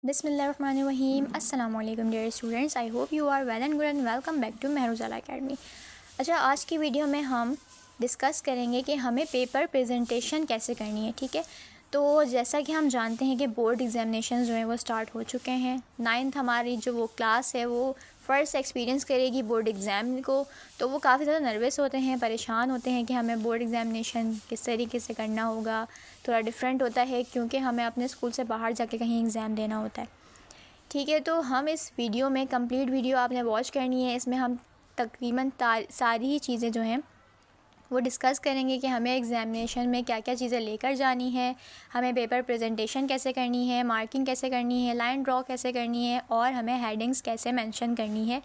बिस्मिल्लाहिर्रहमानिर्रहीम अस्सलाम वालेकुम dear students. I hope you are well and good and welcome back to Mahruzala academy. अच्छा, आज की वीडियो में हम डिस्कस करेंगे कि हमें पेपर प्रेजेंटेशन कैसे करनी है। ठीक है, तो जैसा कि हम जानते हैं कि बोर्ड एग्जामिनेशन जो हैं वो स्टार्ट हो चुके हैं। 9th हमारी जो वो क्लास है वो फ़र्स्ट एक्सपीरियंस करेगी बोर्ड एग्ज़ाम को, तो वो काफ़ी ज़्यादा नर्वस होते हैं, परेशान होते हैं कि हमें बोर्ड एग्ज़ामिनेशन किस तरीके से करना होगा। थोड़ा डिफरेंट होता है क्योंकि हमें अपने स्कूल से बाहर जाके कहीं एग्ज़ाम देना होता है। ठीक है, तो हम इस वीडियो में कंप्लीट वीडियो आपने वॉच करनी है। इसमें हम तकरीबन सारी ही चीज़ें जो हैं वो डिस्कस करेंगे कि हमें एग्ज़ामिनेशन में क्या क्या चीज़ें लेकर जानी है, हमें पेपर प्रेजेंटेशन कैसे करनी है, मार्किंग कैसे करनी है, लाइन ड्रॉ कैसे करनी है और हमें हेडिंग्स कैसे मेंशन करनी है।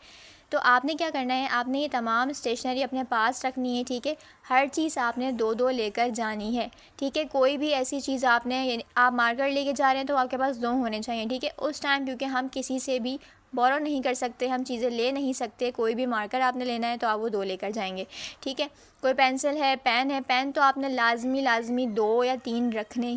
तो आपने क्या करना है, आपने ये तमाम स्टेशनरी अपने पास रखनी है। ठीक है, हर चीज़ आपने दो दो लेकर जानी है। ठीक है, कोई भी ऐसी चीज़ आपने आप मार्कर लेके जा रहे हैं तो आपके पास दो होने चाहिए। ठीक है, उस टाइम क्योंकि हम किसी से भी बोरो नहीं कर सकते, हम चीज़ें ले नहीं सकते। कोई भी मार्कर आपने लेना है तो आप वो दो लेकर जाएंगे। ठीक है, कोई पेंसिल है, पेन है, पेन तो आपने लाजमी दो या तीन रखने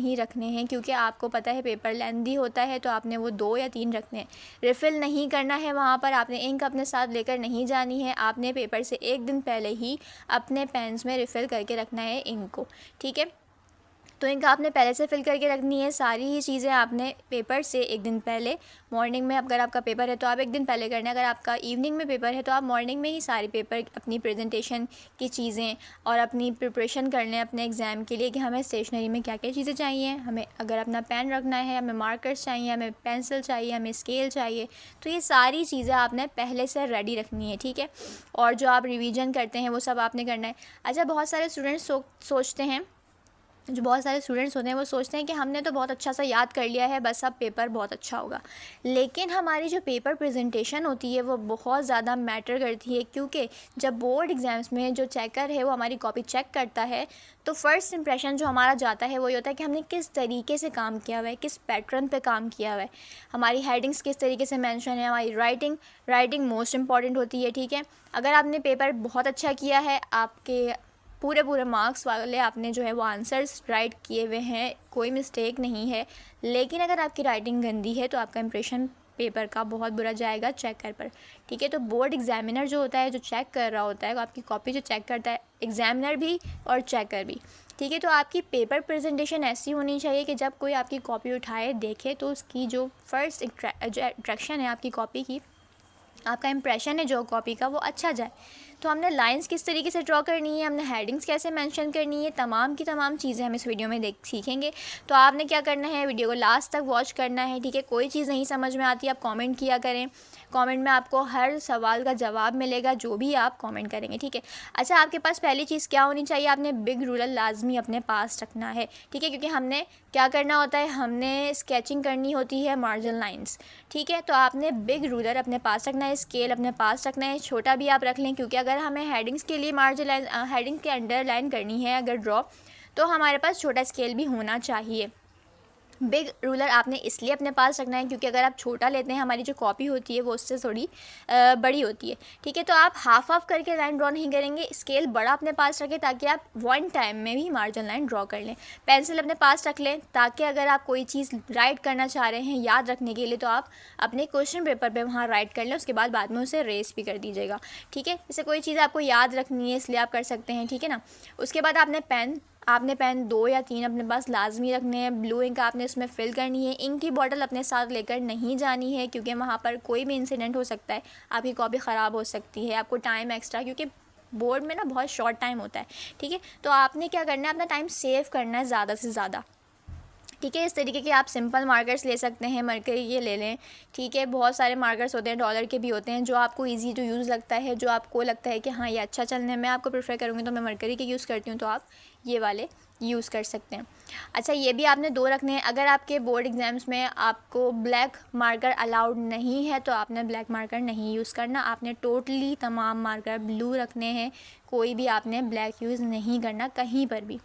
हैं क्योंकि आपको पता है पेपर लेंदी होता है, तो आपने वो दो या तीन रखने हैं। रिफ़िल नहीं करना है वहाँ पर, आपने इंक अपने साथ लेकर नहीं जानी है। आपने पेपर से एक दिन पहले ही अपने पेन्स में रिफ़िल करके रखना है इंक को। ठीक है, तो इनका आपने पहले से फिल करके रखनी है। सारी ही चीज़ें आपने पेपर से एक दिन पहले, मॉर्निंग में अगर आपका पेपर है तो आप एक दिन पहले करना है, अगर आपका इवनिंग में पेपर है तो आप मॉर्निंग में ही सारी पेपर अपनी प्रेजेंटेशन की चीज़ें और अपनी प्रिपरेशन कर लें अपने एग्ज़ाम के लिए कि हमें स्टेशनरी में क्या क्या चीज़ें चाहिए। हमें अगर अपना पेन रखना है, हमें मार्कर्स चाहिए, हमें पेंसिल चाहिए, हमें स्केल चाहिए, तो ये सारी चीज़ें आपने पहले से रेडी रखनी है। ठीक है, और जो आप रिवीजन करते हैं वो सब आपने करना है। अच्छा, बहुत सारे स्टूडेंट्स सोचते हैं, जो बहुत सारे स्टूडेंट्स होते हैं वो सोचते हैं कि हमने तो बहुत अच्छा सा याद कर लिया है, बस अब पेपर बहुत अच्छा होगा। लेकिन हमारी जो पेपर प्रेजेंटेशन होती है वो बहुत ज़्यादा मैटर करती है, क्योंकि जब बोर्ड एग्ज़ाम्स में जो चेकर है वो हमारी कॉपी चेक करता है तो फर्स्ट इंप्रेशन जो हमारा जाता है वो ये होता है कि हमने किस तरीके से काम किया हुआ है, किस पैटर्न पे काम किया हुआ है, हमारी हेडिंग्स किस तरीके से मेंशन है, हमारी राइटिंग मोस्ट इंपॉर्टेंट होती है। ठीक है, अगर आपने पेपर बहुत अच्छा किया है, आपके पूरे मार्क्स वाले आपने जो है वो आंसर्स राइट किए हुए हैं, कोई मिस्टेक नहीं है, लेकिन अगर आपकी राइटिंग गंदी है तो आपका इंप्रेशन पेपर का बहुत बुरा जाएगा चेकर पर। ठीक है, तो बोर्ड एग्जामिनर जो होता है, जो चेक कर रहा होता है, आपकी कॉपी जो चेक करता है, एग्जामिनर भी और चेकर भी। ठीक है, तो आपकी पेपर प्रेजेंटेशन ऐसी होनी चाहिए कि जब कोई आपकी कॉपी उठाए देखे तो उसकी जो फर्स्ट जो अट्रैक्शन है आपकी कॉपी की, आपका इंप्रेशन है जो कॉपी का, वो अच्छा जाए। तो हमने लाइंस किस तरीके से ड्रॉ करनी है, हमने हेडिंग्स कैसे मेंशन करनी है, तमाम की तमाम चीज़ें हम इस वीडियो में सीखेंगे। तो आपने क्या करना है, वीडियो को लास्ट तक वॉच करना है। ठीक है, कोई चीज़ नहीं समझ में आती आप कमेंट किया करें, कमेंट में आपको हर सवाल का जवाब मिलेगा जो भी आप कमेंट करेंगे। ठीक है, अच्छा, आपके पास पहली चीज़ क्या होनी चाहिए, आपने बिग रूलर लाजमी अपने पास रखना है। ठीक है, क्योंकि हमने क्या करना होता है, हमने स्केचिंग करनी होती है मार्जिन लाइंस। ठीक है, तो आपने बिग रूलर अपने पास रखना है, स्केल अपने पास रखना है, छोटा भी आप रख लें, क्योंकि अगर हमें हेडिंग्स के लिए मार्जिन लाइन, हेडिंग के अंडरलाइन करनी है अगर ड्रॉ, तो हमारे पास छोटा स्केल भी होना चाहिए। बिग रूलर आपने इसलिए अपने पास रखना है क्योंकि अगर आप छोटा लेते हैं, हमारी जो कॉपी होती है वो उससे थोड़ी बड़ी होती है। ठीक है, तो आप हाफ करके लाइन ड्रॉ नहीं करेंगे, स्केल बड़ा अपने पास रखें ताकि आप वन टाइम में भी मार्जिन लाइन ड्रॉ कर लें। पेंसिल अपने पास रख लें ताकि अगर आप कोई चीज़ राइट करना चाह रहे हैं याद रखने के लिए तो आप अपने क्वेश्चन पेपर पर वहाँ राइट कर लें, उसके बाद में उसे रेस भी कर दीजिएगा। ठीक है, जैसे कोई चीज़ आपको याद रखनी है इसलिए आप कर सकते हैं। ठीक है ना, उसके बाद आपने पेन दो या तीन अपने पास लाजमी रखने हैं। ब्लू इंक आपने उसमें फिल करनी है। इंक की बॉटल अपने साथ लेकर नहीं जानी है क्योंकि वहाँ पर कोई भी इंसिडेंट हो सकता है, आपकी कॉपी ख़राब हो सकती है, आपको टाइम एक्स्ट्रा, क्योंकि बोर्ड में ना बहुत शॉर्ट टाइम होता है। ठीक है, तो आपने क्या करना है, अपना टाइम सेव करना है ज़्यादा से ज़्यादा। ठीक है, इस तरीके के आप सिंपल मार्कर्स ले सकते हैं, मरकरी ये ले लें। ठीक है, बहुत सारे मार्कर्स होते हैं, डॉलर के भी होते हैं, जो आपको इजी टू यूज़ लगता है, जो आपको लगता है कि हाँ ये अच्छा चलने है, मैं आपको प्रेफर करूँगी तो मैं मरकरी के यूज़ करती हूँ, तो आप ये वाले यूज़ कर सकते हैं। अच्छा, ये भी आपने दो रखने हैं। अगर आपके बोर्ड एग्ज़ाम्स में आपको ब्लैक मार्कर अलाउड नहीं है तो आपने ब्लैक मार्कर नहीं यूज़ करना, आपने टोटली तमाम मार्कर ब्लू रखने हैं, कोई भी आपने ब्लैक यूज़ नहीं करना कहीं पर भी।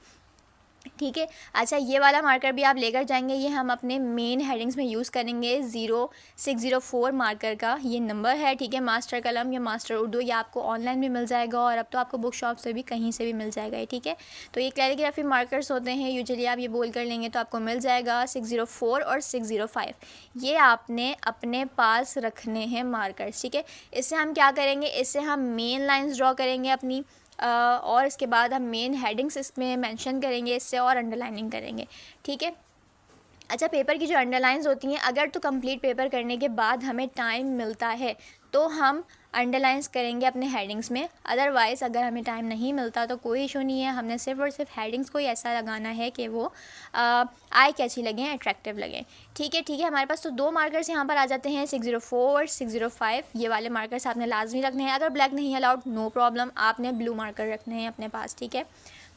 ठीक है। अच्छा, ये वाला मार्कर भी आप लेकर जाएंगे, ये हम अपने मेन हेडिंग्स में यूज़ करेंगे। 0604 मार्कर का ये नंबर है, ठीक है। मास्टर कलम या मास्टर उर्दू, ये आपको ऑनलाइन भी मिल जाएगा और अब तो आपको बुक शॉप से भी कहीं से भी मिल जाएगा, ठीक है। तो ये कैलीग्राफी मार्कर्स होते हैं, यूजुअली आप ये बोल कर लेंगे तो आपको मिल जाएगा 604 और 605। ये आपने अपने पास रखने हैं मार्कर्स, ठीक है। इससे हम क्या करेंगे, इससे हम मेन लाइन्स ड्रॉ करेंगे अपनी, और इसके बाद हम मेन हेडिंग्स इसमें मेंशन करेंगे इससे, और अंडरलाइनिंग करेंगे, ठीक है। अच्छा, पेपर की जो अंडरलाइंस होती हैं, अगर तो कंप्लीट पेपर करने के बाद हमें टाइम मिलता है तो हम अंडरलाइंस करेंगे अपने हेडिंग्स में। अदरवाइज़ अगर हमें टाइम नहीं मिलता तो कोई इशू नहीं है, हमने सिर्फ और सिर्फ हेडिंग्स को ही ऐसा लगाना है कि वो आई कैची लगें, अट्रैक्टिव लगें, ठीक है। ठीक है, हमारे पास तो 2 मार्कर्स यहाँ पर आ जाते हैं, 604 और 605। ये वाले मार्कर्स आपने लाजमी रखने हैं। अगर ब्लैक नहीं अलाउड, नो प्रॉब्लम, आपने ब्लू मार्कर रखने हैं अपने पास, ठीक है।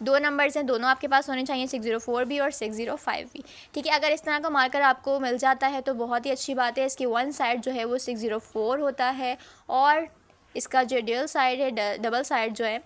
2 नंबर्स हैं, दोनों आपके पास होने चाहिए, 604 भी और 605 भी, ठीक है। अगर इस तरह का मार्कर आपको मिल जाता है तो बहुत ही अच्छी बात है। इसकी वन साइड जो है वो 604 होता है और इसका जो ड्यूल साइड है, डबल साइड जो है,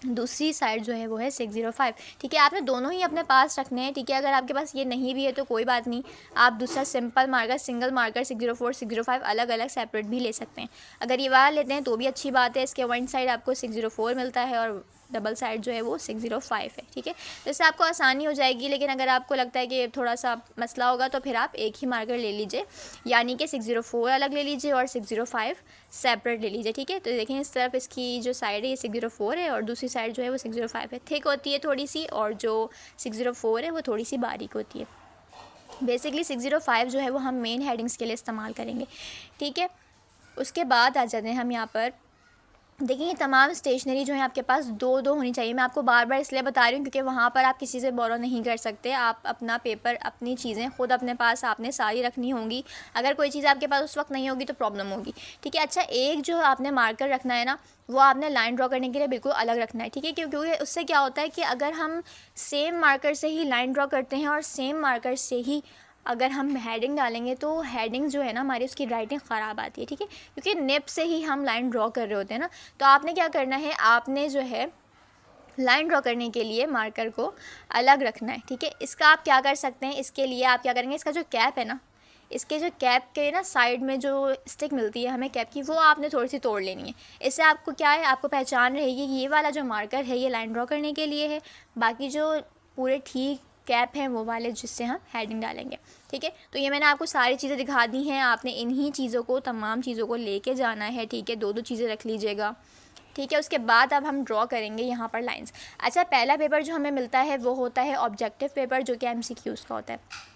दूसरी साइड जो है वो है 605, ठीक है। आपने दोनों ही अपने पास रखने हैं, ठीक है। अगर आपके पास ये नहीं भी है तो कोई बात नहीं, आप दूसरा सिंपल मार्कर, सिंगल मार्कर 604 605 अलग अलग सेपरेट भी ले सकते हैं। अगर ये वाला लेते हैं तो भी अच्छी बात है। इसके वन साइड आपको 604 मिलता है और डबल साइड जो है वो 605 है, ठीक है। तो इससे आपको आसानी हो जाएगी। लेकिन अगर आपको लगता है कि थोड़ा सा मसला होगा तो फिर आप एक ही मार्कर ले लीजिए, यानी कि 604 अलग ले लीजिए और 605 सेपरेट ले लीजिए, ठीक है। तो देखें, इस तरफ इसकी जो साइड है ये 604 है और दूसरी साइड जो है वो 605 है। थिक होती है थोड़ी सी, और जो 604 है वो थोड़ी सी बारीक होती है। बेसिकली 605 जो है वो हम मेन हेडिंग्स के लिए इस्तेमाल करेंगे, ठीक है। उसके बाद आ जाते हैं हम यहाँ पर, देखिए ये तमाम स्टेशनरी जो है आपके पास 2-2 होनी चाहिए। मैं आपको बार बार इसलिए बता रही हूँ क्योंकि वहाँ पर आप किसी से बोरो नहीं कर सकते। आप अपना पेपर, अपनी चीज़ें खुद अपने पास आपने सारी रखनी होंगी। अगर कोई चीज़ आपके पास उस वक्त नहीं होगी तो प्रॉब्लम होगी, ठीक है। अच्छा, एक जो आपने मार्कर रखना है ना, वो आपने लाइन ड्रॉ करने के लिए बिल्कुल अलग रखना है, ठीक है। क्योंकि उससे क्या होता है कि अगर हम सेम मार्कर से ही लाइन ड्रॉ करते हैं और सेम मार्कर से ही अगर हम हेडिंग डालेंगे तो हेडिंग जो है ना हमारी, उसकी राइटिंग ख़राब आती है, ठीक है। क्योंकि निब से ही हम लाइन ड्रॉ कर रहे होते हैं ना। तो आपने क्या करना है, आपने जो है लाइन ड्रॉ करने के लिए मार्कर को अलग रखना है, ठीक है। इसका आप क्या कर सकते हैं, इसके लिए आप क्या करेंगे, इसका जो कैप है ना, इसके जो कैप के ना साइड में जो स्टिक मिलती है हमें कैप की, वो आपने थोड़ी सी तोड़ लेनी है। इससे आपको क्या है, आपको पहचान रहेगी कि ये वाला जो मार्कर है ये लाइन ड्रॉ करने के लिए है, बाकी जो पूरे ठीक कैप हैं वो वाले जिससे हम हेडिंग डालेंगे, ठीक है। तो ये मैंने आपको सारी चीज़ें दिखा दी हैं। आपने इन्हीं चीज़ों को, तमाम चीज़ों को लेके जाना है, ठीक है। 2-2 चीज़ें रख लीजिएगा, ठीक है। उसके बाद अब हम ड्रॉ करेंगे यहाँ पर लाइंस। अच्छा, पहला पेपर जो हमें मिलता है वो होता है ऑब्जेक्टिव पेपर, जो कि MCQs का होता है।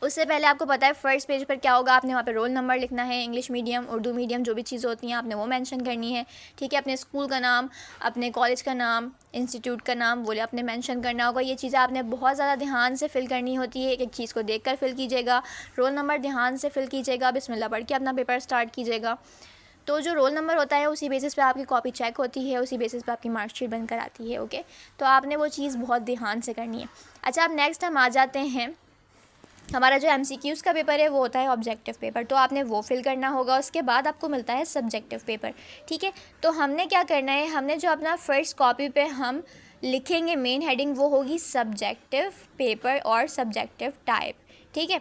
उससे पहले आपको पता है फर्स्ट पेज पर क्या होगा, आपने वहाँ पे रोल नंबर लिखना है, इंग्लिश मीडियम, उर्दू मीडियम, जो भी चीज़ होती हैं आपने वो मेंशन करनी है, ठीक है। अपने स्कूल का नाम, अपने कॉलेज का नाम, इंस्टीट्यूट का नाम, वो आपने मेंशन करना होगा। ये चीज़ें आपने बहुत ज़्यादा ध्यान से फिल करनी होती है। एक चीज़ को देख कर फिल कीजिएगा, रोल नंबर ध्यान से फिल कीजिएगा, बिस्मिल्लाह पढ़ के अपना पेपर स्टार्ट कीजिएगा। तो जो रोल नंबर होता है उसी बेसिस पे आपकी कॉपी चेक होती है, उसी बेसिस पे आपकी मार्कशीट बनकर आती है, ओके। तो आपने वो चीज़ बहुत ध्यान से करनी है। अच्छा, अब नेक्स्ट हम आ जाते हैं, हमारा जो MCQs का पेपर है वो होता है ऑब्जेक्टिव पेपर, तो आपने वो फिल करना होगा। उसके बाद आपको मिलता है सब्जेक्टिव पेपर, ठीक है। तो हमने क्या करना है, हमने जो अपना फ़र्स्ट कॉपी पे हम लिखेंगे मेन हेडिंग, वो होगी सब्जेक्टिव पेपर और सब्जेक्टिव टाइप, ठीक है।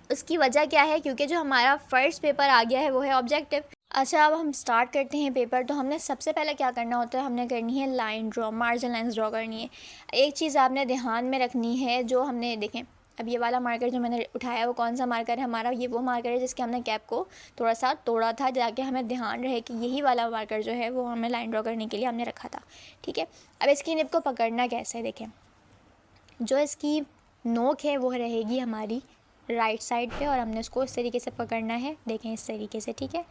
उसकी वजह क्या है, क्योंकि जो हमारा फ़र्स्ट पेपर आ गया है वो है ऑब्जेक्टिव। अच्छा, अब हम स्टार्ट करते हैं पेपर। तो हमने सबसे पहले क्या करना होता है, हमने करनी है line draw, margin lines draw करनी है। एक चीज़ आपने ध्यान में रखनी है, जो हमने देखें अब ये वाला मार्कर जो मैंने उठाया वो कौन सा मार्कर है हमारा, ये वो मार्कर है जिसके हमने कैप को थोड़ा सा तोड़ा था, ताकि हमें ध्यान रहे कि यही वाला मार्कर जो है वो हमें लाइन ड्रॉ करने के लिए हमने रखा था, ठीक है। अब इसकी निब को पकड़ना कैसे है, देखें, जो इसकी नोक है वो रहेगी हमारी राइट साइड पे और हमने उसको इस तरीके से पकड़ना है, देखें इस तरीके से, ठीक है।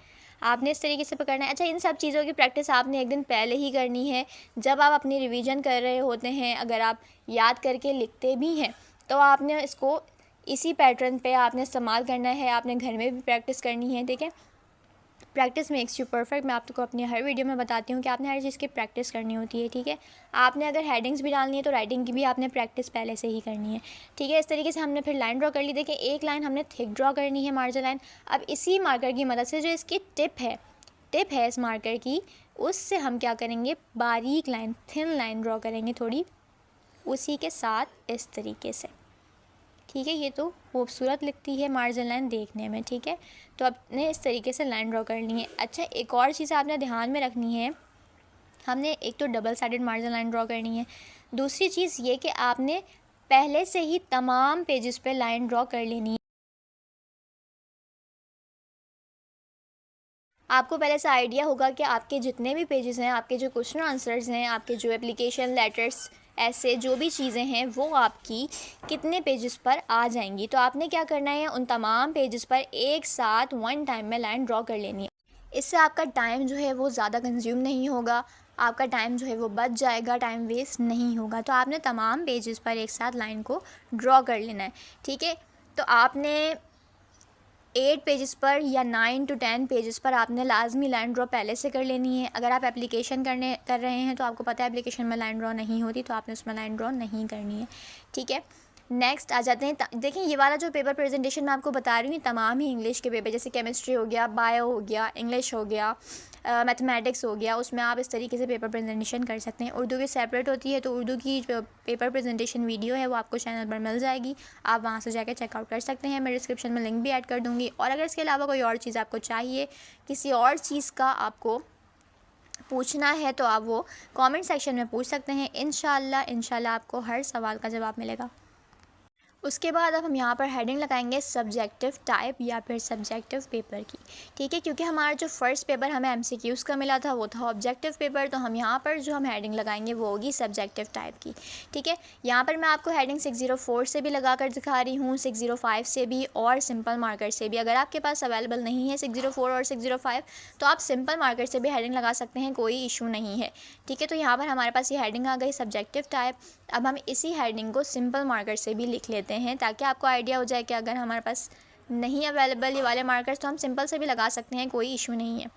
आपने इस तरीके से पकड़ना है। अच्छा, इन सब चीज़ों की प्रैक्टिस आपने एक दिन पहले ही करनी है, जब आप अपनी रिवीजन कर रहे होते हैं। अगर आप याद करके लिखते भी हैं तो आपने इसको इसी पैटर्न पे आपने इस्तेमाल करना है, आपने घर में भी प्रैक्टिस करनी है, ठीक है। प्रैक्टिस मेक्स यू परफेक्ट, मैं आपको अपनी हर वीडियो में बताती हूँ कि आपने हर चीज़ की प्रैक्टिस करनी होती है, ठीक है। आपने अगर हेडिंग्स भी डालनी है तो राइटिंग की भी आपने प्रैक्टिस पहले से ही करनी है, ठीक है। इस तरीके से हमने फिर लाइन ड्रॉ कर ली। देखिए, एक लाइन हमने थिक ड्रॉ करनी है, मार्जिन लाइन। अब इसी मार्कर की मदद से जो इसकी टिप है इस मार्कर की, उससे हम क्या करेंगे, बारीक लाइन, थिन लाइन ड्रॉ करेंगे, थोड़ी उसी के साथ इस तरीके से, ठीक है। ये तो खूबसूरत लगती है मार्जिन लाइन देखने में, ठीक है। तो आपने इस तरीके से लाइन ड्रॉ करनी है। अच्छा, एक और चीज़ आपने ध्यान में रखनी है, हमने एक तो double sided margin line draw करनी है, दूसरी चीज़ ये कि आपने पहले से ही तमाम पेजेस पे लाइन ड्रॉ कर लेनी है। आपको पहले से आइडिया होगा कि आपके जितने भी पेजेस हैं, आपके जो क्वेश्चन आंसर्स हैं, आपके जो एप्लीकेशन लेटर्स, ऐसे जो भी चीज़ें हैं, वो आपकी कितने पेजेस पर आ जाएंगी। तो आपने क्या करना है, उन तमाम पेजेस पर एक साथ वन टाइम में लाइन ड्रॉ कर लेनी है। इससे आपका टाइम जो है वो ज़्यादा कंज्यूम नहीं होगा, आपका टाइम जो है वो बच जाएगा, टाइम वेस्ट नहीं होगा। तो आपने तमाम पेजेस पर एक साथ लाइन को ड्रॉ कर लेना है, ठीक है। तो आपने 8 पेजेस पर या 9 to 10 पेजेस पर आपने लाजमी लाइन ड्रॉ पहले से कर लेनी है। अगर आप एप्लीकेशन कर रहे हैं तो आपको पता है एप्लीकेशन में लाइन ड्रॉ नहीं होती, तो आपने उसमें लाइन ड्रॉ नहीं करनी है, ठीक है। नेक्स्ट आ जाते हैं, देखिए ये वाला जो पेपर प्रेजेंटेशन मैं आपको बता रही हूँ, तमाम ही इंग्लिश के पेपर, जैसे केमिस्ट्री हो गया, बायो हो गया, इंग्लिश हो गया, मैथमेटिक्स हो गया, उसमें आप इस तरीके से पेपर प्रेजेंटेशन कर सकते हैं। उर्दू की सेपरेट होती है, तो उर्दू की जो पेपर प्रेजेंटेशन वीडियो है वो आपको चैनल पर मिल जाएगी, आप वहाँ से जाकर चेकआउट कर सकते हैं। मैं डिस्क्रिप्शन में लिंक भी ऐड कर दूँगी। और अगर इसके अलावा कोई और चीज़ आपको चाहिए, किसी और चीज़ का आपको पूछना है, तो आप वो कमेंट सेक्शन में पूछ सकते हैं। इंशाल्लाह आपको हर सवाल का जवाब मिलेगा। उसके बाद अब हम यहाँ पर हेडिंग लगाएंगे सब्जेक्टिव टाइप या फिर सब्जेक्टिव पेपर की, ठीक है। क्योंकि हमारा जो फर्स्ट पेपर हमें एमसीक्यूज़ का मिला था वो था ऑब्जेक्टिव पेपर, तो हम यहाँ पर जो हम हेडिंग लगाएंगे वो होगी सब्जेक्टिव टाइप की, ठीक है। यहाँ पर मैं आपको हेडिंग 604 से भी लगा कर दिखा रही हूँ, 605 से भी और सिंपल मार्कर से भी। अगर आपके पास अवेलेबल नहीं है 604 और 605, तो आप सिंपल मार्कर से भी हेडिंग लगा सकते हैं, कोई इशू नहीं है, ठीक है। तो यहाँ पर हमारे पास ये हेडिंग आ गई सब्जेक्टिव टाइप। अब हम इसी हेडिंग को सिंपल मार्कर से भी लिख लेते हैं, ताकि आपको आइडिया हो जाए कि अगर हमारे पास नहीं अवेलेबल ये वाले मार्कर्स, तो हम सिंपल से भी लगा सकते हैं, कोई इशू नहीं है।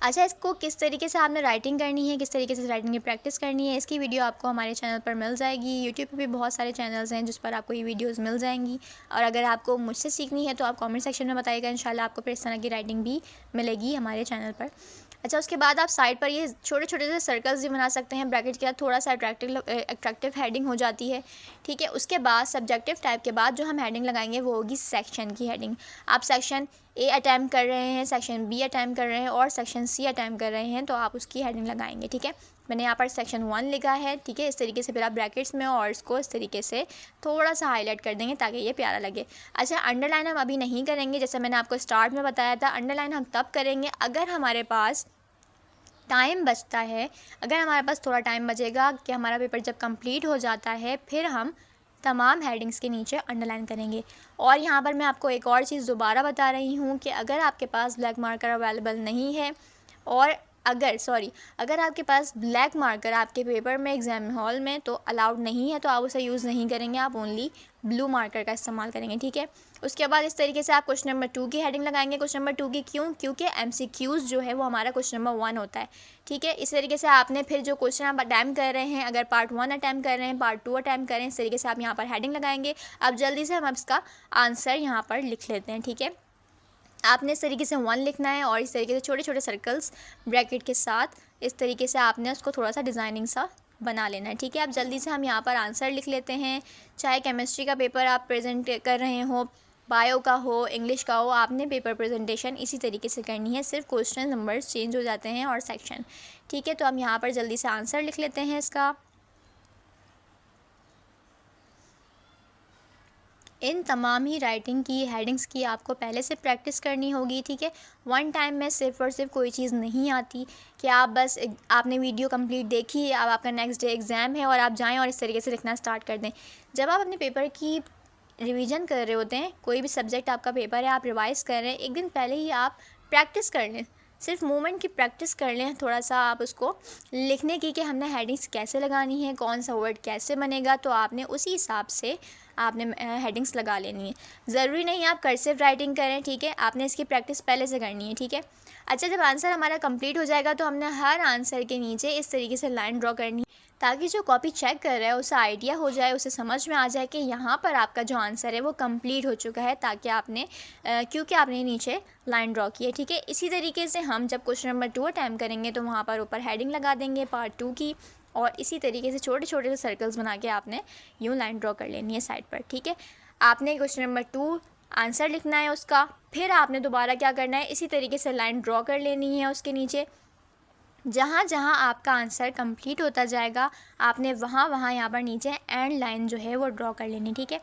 अच्छा, इसको किस तरीके से आपने राइटिंग करनी है, किस तरीके से राइटिंग की प्रैक्टिस करनी है, इसकी वीडियो आपको हमारे चैनल पर मिल जाएगी। यूट्यूब पे भी बहुत सारे चैनल्स हैं जिस पर आपको ये वीडियोस मिल जाएंगी। और अगर आपको मुझसे सीखनी है तो आप कमेंट सेक्शन में बताइएगा, इंशाल्लाह आपको फिर इस तरह की राइटिंग भी मिलेगी हमारे चैनल पर। अच्छा, उसके बाद आप साइड पर ये छोटे छोटे से सर्कल्स भी बना सकते हैं ब्रैकेट के साथ, थोड़ा सा अट्रैक्टिव हेडिंग हो जाती है, ठीक है। उसके बाद सब्जेक्टिव टाइप के बाद जो हम हेडिंग लगाएंगे वो होगी सेक्शन की हेडिंग। आप सेक्शन ए अटैम्प्ट कर रहे हैं, सेक्शन बी अटैम्प्ट कर रहे हैं और सेक्शन सी अटैम्प्ट कर रहे हैं, तो आप उसकी हेडिंग लगाएंगे, ठीक है। मैंने यहाँ पर सेक्शन 1 लिखा है, ठीक है। इस तरीके से फिर आप ब्रैकेट्स में और इसको इस तरीके से थोड़ा सा हाईलाइट कर देंगे ताकि ये प्यारा लगे। अच्छा, अंडरलाइन हम अभी नहीं करेंगे, जैसे मैंने आपको स्टार्ट में बताया था। अंडरलाइन हम तब करेंगे अगर हमारे पास टाइम बचता है, अगर हमारे पास थोड़ा टाइम बचेगा कि हमारा पेपर जब कंप्लीट हो जाता है, फिर हम तमाम हेडिंग्स के नीचे अंडरलाइन करेंगे। और यहाँ पर मैं आपको एक और चीज़ दोबारा बता रही हूँ कि अगर आपके पास ब्लैक मार्कर अवेलेबल नहीं है, और अगर आपके पास ब्लैक मार्कर आपके पेपर में एग्ज़ाम हॉल में तो अलाउड नहीं है, तो आप उसे यूज़ नहीं करेंगे, आप ओनली ब्लू मार्कर का इस्तेमाल करेंगे, ठीक है। उसके बाद इस तरीके से आप क्वेश्चन नंबर 2 की हेडिंग लगाएंगे। क्वेश्चन नंबर 2 की क्योंकि MCQs जो है वो हमारा क्वेश्चन नंबर 1 होता है, ठीक है। इस तरीके से आपने फिर जो क्वेश्चन आप अटैम्प्ट कर रहे हैं, अगर पार्ट 1 अटैम्प्ट कर रहे हैं, पार्ट 2 अटैम्प्ट कर रहे हैं, इस तरीके से आप यहाँ पर हेडिंग लगाएंगे। अब जल्दी से हम इसका आंसर यहाँ पर लिख लेते हैं, ठीक है। आपने इस तरीके से 1 लिखना है और इस तरीके से छोटे छोटे सर्कल्स ब्रैकेट के साथ इस तरीके से आपने उसको थोड़ा सा डिज़ाइनिंग सा बना लेना है, ठीक है। अब जल्दी से हम यहाँ पर आंसर लिख लेते हैं। चाहे केमिस्ट्री का पेपर आप प्रेजेंट कर रहे हो, बायो का हो, इंग्लिश का हो, आपने पेपर प्रेजेंटेशन इसी तरीके से करनी है, सिर्फ क्वेश्चन नंबर्स चेंज हो जाते हैं और सेक्शन, ठीक है। तो हम यहाँ पर जल्दी से आंसर लिख लेते हैं इसका। इन तमाम ही राइटिंग की हेडिंग्स की आपको पहले से प्रैक्टिस करनी होगी, ठीक है। वन टाइम में सिर्फ और सिर्फ कोई चीज़ नहीं आती कि आप बस आपने वीडियो कंप्लीट देखी, अब आपका नेक्स्ट डे एग्ज़ाम है और आप जाएं और इस तरीके से लिखना स्टार्ट कर दें। जब आप अपने पेपर की रिवीजन कर रहे होते हैं, कोई भी सब्जेक्ट आपका पेपर है, आप रिवाइज़ कर रहे हैं, एक दिन पहले ही आप प्रैक्टिस कर लें, सिर्फ मूवमेंट की प्रैक्टिस कर लें थोड़ा सा आप उसको लिखने की कि हमने हेडिंग्स कैसे लगानी है, कौन सा वर्ड कैसे बनेगा, तो आपने उसी हिसाब से आपने हेडिंग्स लगा लेनी है। ज़रूरी नहीं आप कर्सिव राइटिंग करें, ठीक है, आपने इसकी प्रैक्टिस पहले से करनी है, ठीक है। अच्छा, जब आंसर हमारा कंप्लीट हो जाएगा तो हमने हर आंसर के नीचे इस तरीके से लाइन ड्रॉ करनी है, ताकि जो कॉपी चेक कर रहा है उसे आइडिया हो जाए, उसे समझ में आ जाए कि यहाँ पर आपका जो आंसर है वो कंप्लीट हो चुका है, ताकि आपने क्योंकि आपने नीचे लाइन ड्रॉ की है, ठीक है। इसी तरीके से हम जब क्वेश्चन नंबर 2 अटैम्प्ट करेंगे तो वहाँ पर ऊपर हेडिंग लगा देंगे पार्ट 2 की, और इसी तरीके से छोटे छोटे से सर्कल्स बना के आपने यूँ लाइन ड्रॉ कर लेनी है साइड पर, ठीक है। आपने क्वेश्चन नंबर 2 आंसर लिखना है उसका, फिर आपने दोबारा क्या करना है, इसी तरीके से लाइन ड्रॉ कर लेनी है उसके नीचे। जहाँ जहाँ आपका आंसर कंप्लीट होता जाएगा आपने वहाँ वहाँ यहाँ पर नीचे एंड लाइन जो है वो ड्रॉ कर लेनी, ठीक है।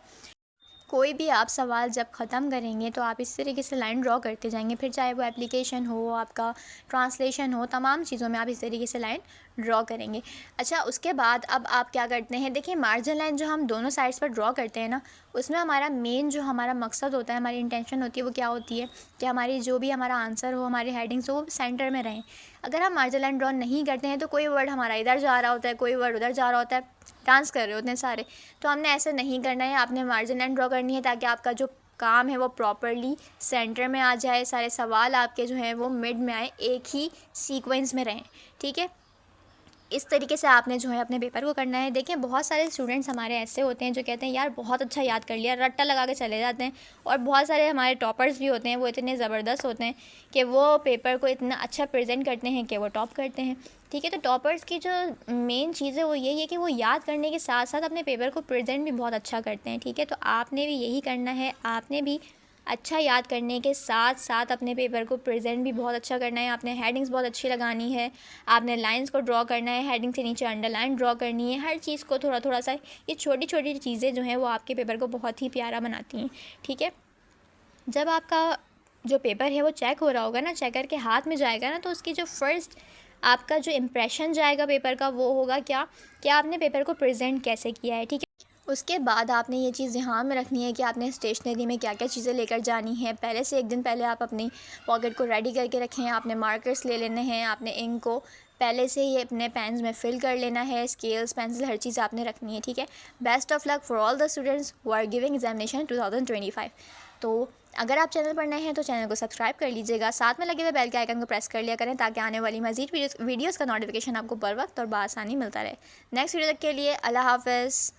कोई भी आप सवाल जब ख़त्म करेंगे तो आप इस तरीके से लाइन ड्रॉ करते जाएंगे, फिर चाहे वो एप्लीकेशन हो, आपका ट्रांसलेशन हो, तमाम चीज़ों में आप इस तरीके से लाइन ड्रॉ करेंगे। अच्छा, उसके बाद अब आप क्या करते हैं, देखिए मार्जिन लाइन जो हम दोनों साइड्स पर ड्रॉ करते हैं ना, उसमें हमारा मेन जो हमारा मकसद होता है, हमारी इंटेंशन होती है, वो क्या होती है कि हमारी जो भी हमारा आंसर हो, हमारी हेडिंग्स हो, वो सेंटर में रहें। अगर हम मार्जिन लाइन ड्रॉ नहीं करते हैं तो कोई वर्ड हमारा इधर जा रहा होता है, कोई वर्ड उधर जा रहा होता है, डांस कर रहे होते हैं सारे। तो हमने ऐसे नहीं करना है, आपने मार्जिन लाइन ड्रॉ करनी है ताकि आपका जो काम है वो प्रॉपरली सेंटर में आ जाए, सारे सवाल आपके जो हैं वो मिड में आए, एक ही सीक्वेंस में रहें, ठीक है। इस तरीके से आपने जो है अपने पेपर को करना है। देखिए बहुत सारे स्टूडेंट्स हमारे ऐसे होते हैं जो कहते हैं यार बहुत अच्छा याद कर लिया, रट्टा लगा के चले जाते हैं, और बहुत सारे हमारे टॉपर्स भी होते हैं, वो इतने ज़बरदस्त होते हैं कि वो पेपर को इतना अच्छा प्रेजेंट करते हैं कि वो टॉप करते हैं, ठीक है। तो टॉपर्स की जो मेन चीज़ है वो यही है कि वो याद करने के साथ साथ अपने पेपर को प्रेजेंट भी बहुत अच्छा करते हैं, ठीक है। तो आपने भी यही करना है, आपने भी अच्छा याद करने के साथ साथ अपने पेपर को प्रेजेंट भी बहुत अच्छा करना है। आपने हेडिंग्स बहुत अच्छी लगानी है, आपने लाइंस को ड्रॉ करना है, हेडिंग से नीचे अंडरलाइन ड्रॉ करनी है, हर चीज़ को थोड़ा थोड़ा सा, ये छोटी छोटी चीज़ें जो हैं वो आपके पेपर को बहुत ही प्यारा बनाती हैं, ठीक है। जब आपका जो पेपर है वो चेक हो रहा होगा ना, चेकर के हाथ में जाएगा ना, तो उसकी जो फर्स्ट आपका जो इम्प्रेशन जाएगा पेपर का वो होगा क्या, कि आपने पेपर को प्रेजेंट कैसे किया है, ठीक है। उसके बाद आपने ये चीज़ ध्यान में रखनी है कि आपने स्टेशनरी में क्या क्या चीज़ें लेकर जानी है। पहले से एक दिन पहले आप अपनी पॉकेट को रेडी करके रखें, आपने मार्कर्स ले लेने हैं, आपने इंक को पहले से ही अपने पेन्स में फिल कर लेना है, स्केल्स, पेंसिल, हर चीज़ आपने रखनी है, ठीक है। Best of luck for all the students who are giving examination 2025। तो अगर आप चैनल पर नए हैं तो चैनल को सब्सक्राइब कर लीजिएगा, साथ में लगे हुए बेल के आइकन को प्रेस कर लिया करें ताकि आने वाली मज़ीद वीडियोज़ का नोटिफिकेशन आपको बर वक्त और बआसानी मिलता रहे। नेक्स्ट वीडियो तक के लिए अल्लाह हाफ़िज़।